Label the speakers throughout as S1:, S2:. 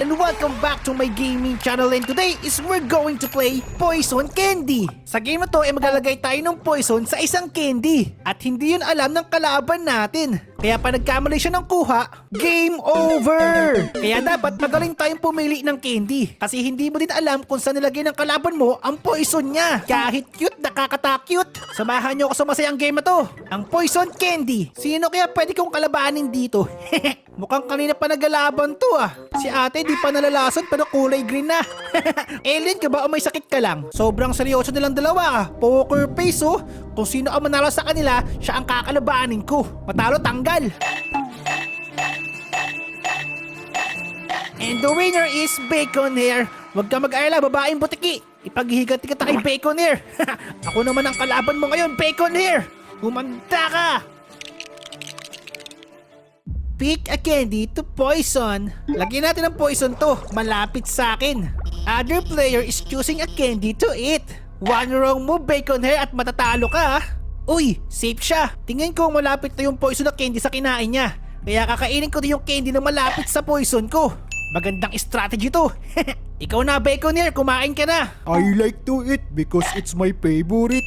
S1: and welcome back to my gaming channel, and today is we're going to play Poison Candy. Sa game na to ay maglalagay tayo ng poison sa isang candy at hindi yun alam ng kalaban natin. Kaya pa nagkamali siya ng kuha, game over! Kaya dapat magaling tayong pumili ng candy kasi hindi mo din alam kung saan nilagay ng kalaban mo ang poison niya. Kahit cute, nakakatakyut. Samahan nyo ako sa masayang game na to, ang Poison Candy. Sino kaya pwede kong kalabanin dito? Mukhang kanina pa naglalaban to ah. Si ate di pa nalalason pero kulay green na. Alien ka ba o may sakit ka lang? Sobrang seryoso nilang dalawa ah. Poker face oh. Kung sino ang manalo sa kanila, siya ang kakalabanin ko. Matalo tanggal. And the winner is Bacon Hair. Huwag ka mag-alala, babaeng butiki. Ipaghihigat kita kay Bacon Hair. Ako naman ang kalaban mo ngayon, Bacon Hair. Humanda ka. Pick a candy to poison. Lagyan natin ng poison to. Malapit sa akin. Other player is choosing a candy to eat. One wrong move, Bacon Hair, at matatalo ka. Uy, safe siya. Tingin ko malapit na yung poison na candy sa kinain niya. Kaya kakainin ko din yung candy na malapit sa poison ko. Magandang strategy to. Ikaw na, Bacon Hair, kumain ka na.
S2: I like to eat because it's my favorite.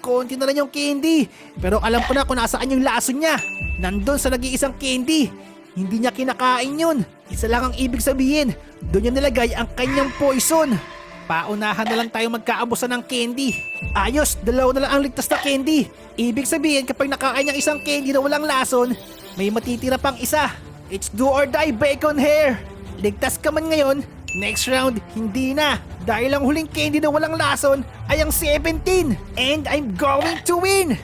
S1: Konti na lang yung candy. Pero alam ko na kung nasaan yung lason niya. Nandun sa nag-iisang candy. Hindi niya kinakain yun. Isa lang ang ibig sabihin. Doon niya nilagay ang kanyang poison. Paunahan na lang tayo magkaabusan ng candy. Ayos, dalawa na lang ang ligtas na candy. Ibig sabihin kapag nakain ang isang candy na walang lason, may matitira pang isa. It's do or die, Bacon Hair. Ligtas ka man ngayon, next round, hindi na. Dahil ang huling candy na walang lason ay ang 17. And I'm going to win.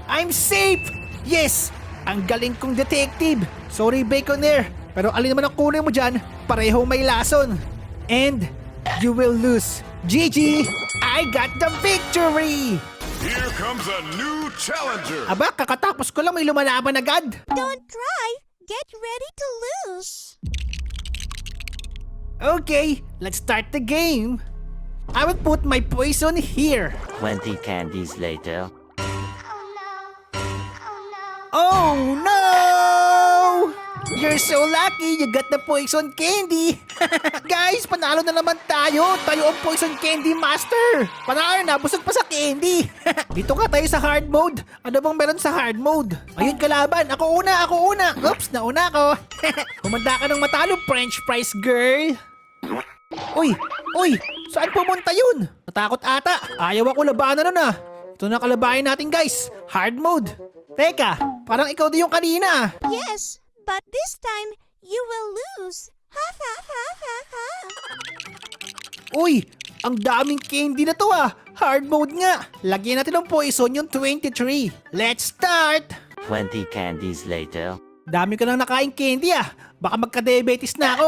S1: I'm safe. Yes, ang galing kong detective. Sorry, Bacon Hair, pero alin naman ang kulay mo dyan, pareho may lason. And you will lose. GG, I got the victory.
S3: Here comes a new challenger.
S1: Aba, kakatapos ko lang may lumalaban agad.
S4: Don't try. Get ready to lose.
S1: Okay, let's start the game. I will put my poison here.
S5: 20 candies later.
S1: Oh no! You're so lucky you got the poison candy. Guys, panalo na naman tayo. Tayo ang poison candy master. Panalo na, busog pa sa candy. Dito ka tayo sa hard mode. Ano bang meron sa hard mode? Ayun kalaban, ako una. Oops, nauna ako. Humanda ka ng matalo, French fries girl. Uy, saan pumunta yun? Natakot ata. Ayaw ako labanan nun ah. Ito na kalabayan natin guys. Hard mode. Teka, parang ikaw din yung kanina.
S4: Yes, but this time you will lose. Ha ha ha ha ha.
S1: Uy, ang daming candy na to ah. Hard mode nga. Lagyan natin ng poison yung 23. Let's start.
S5: 20 candies later.
S1: Dami ko lang nakain candy ah. Baka magka-diabetes na ako.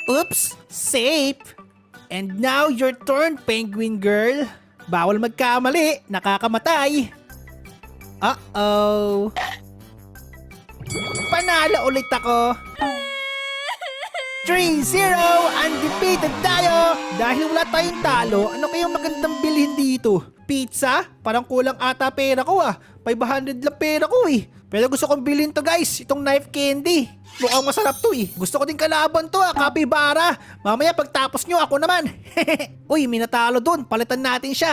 S1: Oops, safe. And now your turn, penguin girl. Bawal magkamali, nakakamatay. Uh-oh. Panalo ulit ako. 3-0, undefeated tayo. Dahil wala tayong talo, ano kayang magandang bilhin dito? Pizza? Parang kulang ata pera ko ah. 500 lang pera ko eh. Pero gusto kong bilhin to guys, itong knife candy. Mukhang masarap to eh. Gusto ko din kalaban to ah, capybara. Mamaya pagtapos nyo, ako naman. Uy, may natalo dun, palitan natin siya.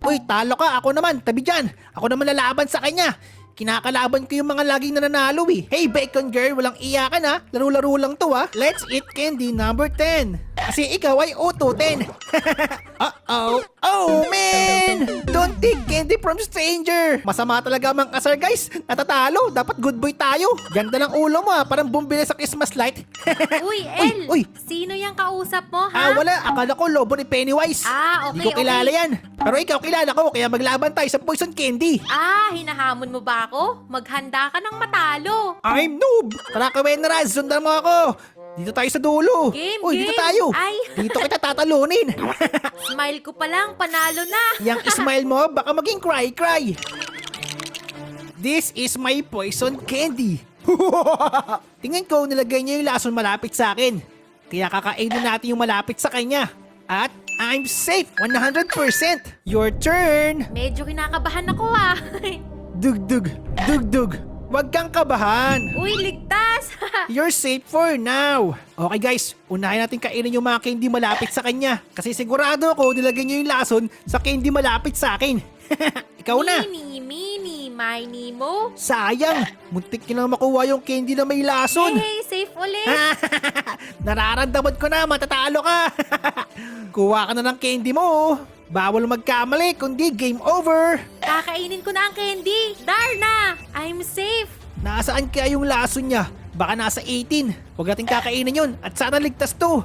S1: Uy, talo ka, ako naman, tabi dyan. Ako naman lalaban sa kanya. Kinakalaban ko yung mga laging nananalo eh. Hey Bacon Girl, walang iyakan ha. Laro-laro lang to ha. Let's eat candy number 10. Kasi ikaw ay auto 10. Uh-oh. Oh man! Don't take candy from stranger. Masama talaga mang kasar guys. Natatalo. Dapat good boy tayo. Ganda ng ulo mo ha. Parang bumili sa Christmas light.
S6: Uy, El!
S1: Uy.
S6: Sino yung kausap mo, ha?
S1: Wala. Akala ko lobo ni Pennywise.
S6: Ah,
S1: Hindi
S6: okay,
S1: ko kilala
S6: okay.
S1: yan. Pero ikaw kilala ko. Kaya maglaban tayo sa poison candy.
S6: Hinahamon mo ba ako? Maghanda ka ng matalo.
S1: I'm noob! Tara kawin na Raz, sundan mo ako! Dito tayo sa dulo!
S6: Game,
S1: Uy, dito
S6: game.
S1: tayo!
S6: Ay.
S1: Dito kita tatalunin!
S6: Smile ko pa lang, panalo na.
S1: Yang smile mo, baka maging cry-cry! This is my poison candy! Tingin ko, nilagay niya yung lason malapit sa akin. Kaya kakainin natin yung malapit sa kanya. At I'm safe 100%. Your turn.
S6: Medyo kinakabahan ako ah.
S1: Dugdug, dugdug. Huwag kang kabahan.
S6: Uy, ligtas!
S1: You're safe for now. Okay guys, unahin natin kainin yung mga candy malapit sa kanya. Kasi sigurado ako nilagay niyo yung lason sa candy malapit sa akin. Ikaw na.
S6: Mini, mini mo.
S1: Sayang, muntik ko na makuha yung candy na may lason.
S6: Hey, safe ulit.
S1: Nararamdaman ko na matatalo ka. Kuha ka na ng candy mo. Bawal magkamali, kundi game over.
S6: Kakainin ko na ang candy. Darna, I'm safe.
S1: Nasaan kaya yung lason niya? Baka nasa 18. Huwag natin kakainin yun at sana ligtas to.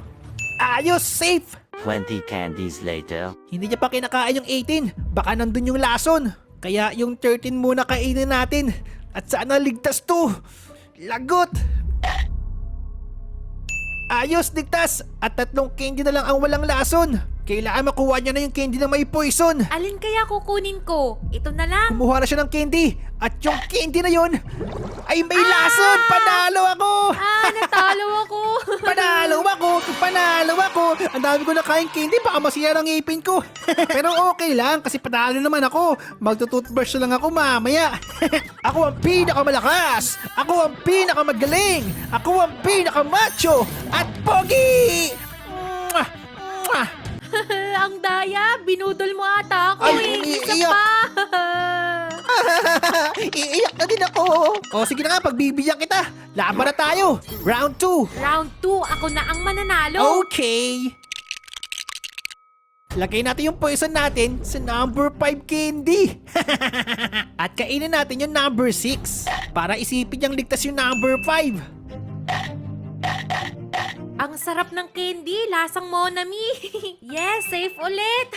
S1: Ayos, safe.
S5: 20 candies later.
S1: Hindi niya pa kinakain yung 18. Baka nandun yung lason. Kaya yung 13 muna kainin natin. At sana ligtas to. Lagot. Ayos, ligtas. At 3 candy na lang ang walang lason. Kailangan makuha niya na yung candy na may poison.
S6: Alin kaya kukunin ko? Ito na lang.
S1: Kumuha na siya ng candy. At yung candy na yon ay may lason. Panalo ako.
S6: Natalo ako.
S1: Panalo ako. Ang dami ko na kain candy. Baka masira ng ngipin ko. Pero okay lang kasi panalo naman ako. Magtutoothbrush na lang ako mamaya. Ako ang pinakamalakas. Ako ang pinakamagaling. Ako ang pinakamacho. At pogi. Mwah! Mwah!
S6: Ang daya, binudol mo ata ako
S1: Ay,
S6: Isa
S1: umiiyak.
S6: pa.
S1: Iiyak na din ako. O sige na nga, pagbibigyan kita. Laban na tayo. Round 2.
S6: Round 2, ako na ang mananalo.
S1: Okay. Lagay natin yung poison natin sa number 5 candy. At kainin natin yung number 6 para isipin niyang ligtas yung number 5.
S6: Ang sarap ng candy, lasang Monami. Yes, safe ulit.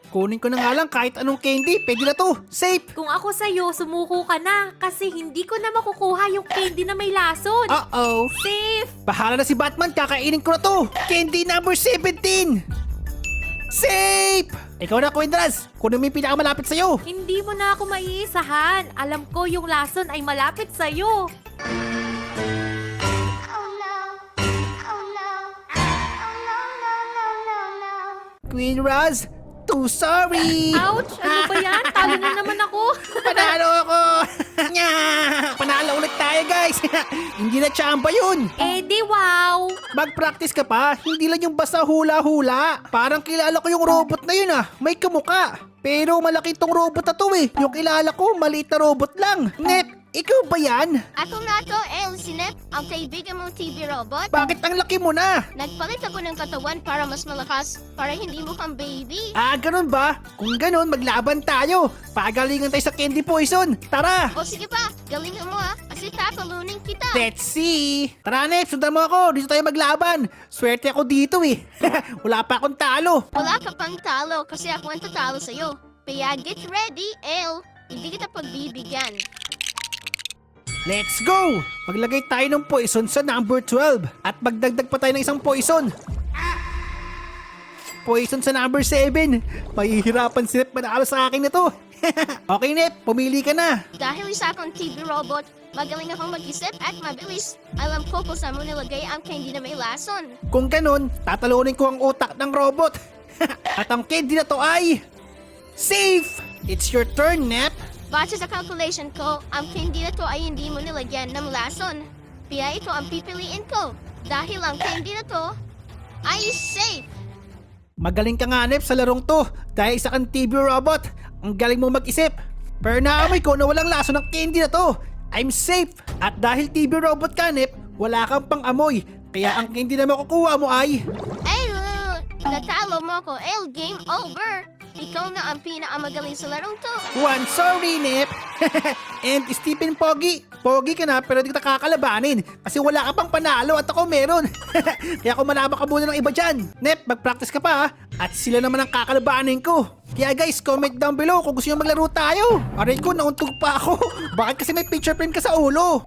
S1: Kunin ko na nga lang kahit anong candy. Pwede na to. Safe.
S6: Kung ako sa'yo, sumuko ka na. Kasi hindi ko na makukuha yung candy na may lason.
S1: Uh-oh.
S6: Safe.
S1: Bahala na si Batman. Kakainin ko na to. Candy number 17. Safe. Ikaw na, Quindras. Kunin mo yung pinakamalapit sa'yo.
S6: Hindi mo na ako maiisahan. Alam ko yung lason ay malapit sa'yo.
S1: Queen Raz, too sorry.
S6: Ouch! Ano ba yan? Talo na naman ako.
S1: Panalo ako. Nya! Panalo ulit tayo, guys. Hindi na tsamba yun.
S6: Eh di wow.
S1: Mag-practice ka pa, hindi lang yung basta hula-hula. Parang kilala ko yung robot na yun may kamuka. Pero malaki tong robot na to Yung kilala ko, maliit na robot lang. Nep, ikaw ba yan?
S7: Ako nga to, El Sinep, ang kaibigan mong TV robot.
S1: Bakit ang laki mo na?
S7: Nagpalit ako ng katawan para mas malakas, para hindi mo kang baby.
S1: Ganun ba? Kung ganun, maglaban tayo. Pagalingan tayo sa candy poison. Tara!
S7: O sige pa, galingan mo kasi tatalunin kita.
S1: Let's see! Tara, Nep, sundan mo ako. Dito tayo maglaban. Swerte ako dito Wala pa akong talo.
S7: Wala ka pang talo kasi ako ang tatalo sa'yo. Kaya get ready, El. Hindi kita pagbibigyan.
S1: Let's go! Maglagay tayo ng poison sa number 12 at magdagdag pa tayo ng isang poison. Poison sa number 7. Mahihirapan si Nep manalo sa akin na to. Okay, Nep, pumili ka na.
S7: Dahil isa akong TV robot, magaling akong mag-isip at mabilis. Alam ko kung saan mo nilagay ang candy na may lason.
S1: Kung ganun, tatalunin ko ang utak ng robot. At ang candy na to ay... safe! It's your turn, Nep.
S7: Base sa calculation ko, ang candy na to ay hindi mo nilagyan ng lason. Kaya ito ang pipiliin ko. Dahil ang candy na to ay safe.
S1: Magaling ka nga, Nep, sa larong to. Dahil isa kang TV robot. Ang galing mo mag-isip. Pero naamoy ko na walang laso ng candy na to. I'm safe. At dahil TV robot ka, Nep, wala kang pang-amoy. Kaya ang candy na makukuha mo ay...
S7: Ay, natalo mo ko. El, game over. Ikaw na ang pinakamagaling sa larong to.
S1: One, sorry, Nep. And Stephen Pogi. Pogi ka na pero di kita kakalabanin. Kasi wala ka pang panalo at ako meron. Kaya kumalaba ka muna ng iba dyan. Nep, mag-practice ka pa At sila naman ang kakalabanin ko. Kaya guys, comment down below kung gusto nyo maglaro tayo. Aray ko, nauntog pa ako. Bakit kasi may picture frame ka sa ulo?